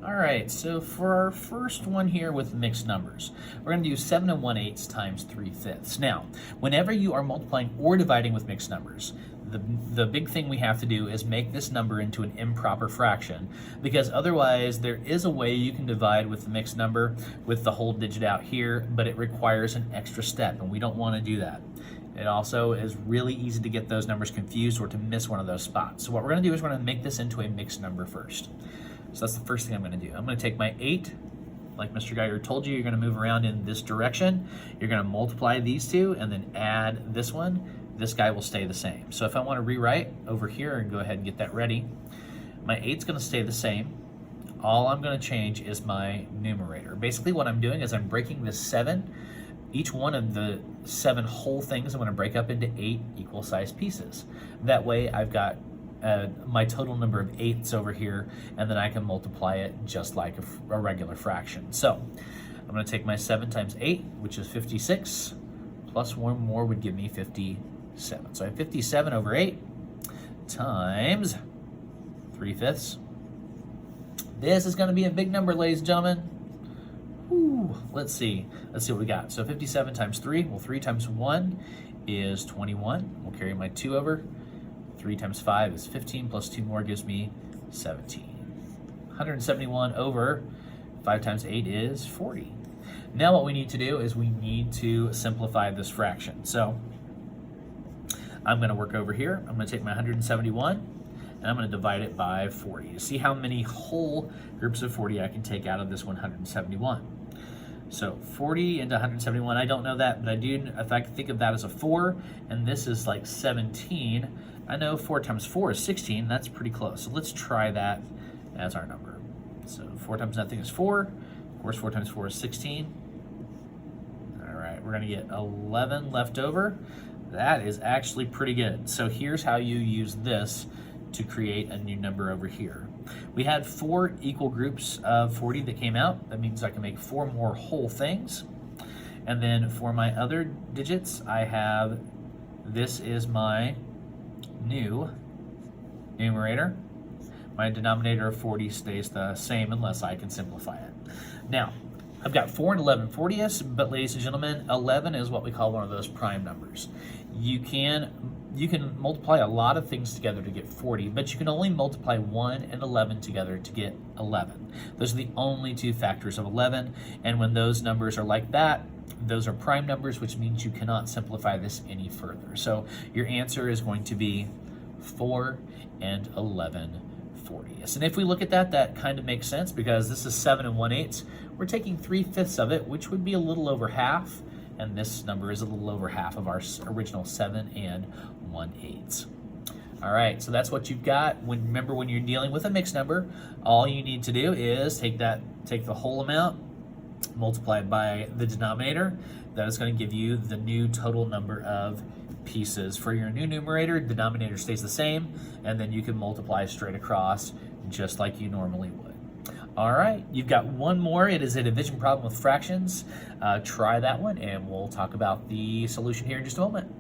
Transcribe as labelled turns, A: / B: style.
A: All right, so for our first one here with mixed numbers, we're going to do 7 1/8 times 3/5. Now, whenever you are multiplying or dividing with mixed numbers, the big thing we have to do is make this number into an improper fraction, because otherwise there is a way you can divide with the mixed number with the whole digit out here, but it requires an extra step, and we don't want to do that. It also is really easy to get those numbers confused or to miss one of those spots. So what we're going to do is we're going to make this into a mixed number first. So that's the first thing I'm going to do. I'm going to take my 8, like Mr. Geiger told you, you're going to move around in this direction. You're going to multiply these two and then add this one. This guy will stay the same. So if I want to rewrite over here and go ahead and get that ready, my 8's going to stay the same. All I'm going to change is my numerator. Basically what I'm doing is I'm breaking this 7. Each one of the 7 whole things I'm going to break up into 8 equal sized pieces. That way I've got my total number of 8ths over here, and then I can multiply it just like a regular fraction. So I'm going to take my 7 times 8, which is 56, plus 1 more would give me 57. So I have 57 over 8 times 3/5. This is going to be a big number, ladies and gentlemen. Ooh, let's see what we got. So 57 times 3, well, 3 times 1 is 21. We'll carry my 2 over. 3 times 5 is 15, plus 2 more gives me 17. 171 over 5 times 8 is 40. Now what we need to do is we need to simplify this fraction. So I'm going to work over here. I'm going to take my 171 and I'm going to divide it by 40 to see how many whole groups of 40 I can take out of this 171. So 40 into 171, I don't know that, but I do, if I think of that as a 4, and this is like 17, I know 4 times 4 is 16, that's pretty close. So let's try that as our number. So 4 times nothing is 4, of course 4 times 4 is 16. All right, we're gonna get 11 left over. That is actually pretty good. So here's how you use this to create a new number over here. We had 4 equal groups of 40 that came out. That means I can make 4 more whole things. And then for my other digits, I have, this is my new numerator. My denominator of 40 stays the same unless I can simplify it. Now, I've got 4 and 11 40ths, but ladies and gentlemen, 11 is what we call one of those prime numbers. You can multiply a lot of things together to get 40, but you can only multiply 1 and 11 together to get 11. Those are the only 2 factors of 11, and when those numbers are like that, those are prime numbers, which means you cannot simplify this any further. So your answer is going to be 4 and 11 40ths. And if we look at that, that kind of makes sense because this is 7 1/8. We're taking 3/5 of it, which would be a little over half, and this number is a little over half of our original 7 1/8. All right, so that's what you've got. Remember, when you're dealing with a mixed number, all you need to do is take the whole amount, multiply it by the denominator. That is going to give you the new total number of pieces. For your new numerator, denominator stays the same, and then you can multiply straight across just like you normally would. All right, you've got one more. It is a division problem with fractions. Try that one, and we'll talk about the solution here in just a moment.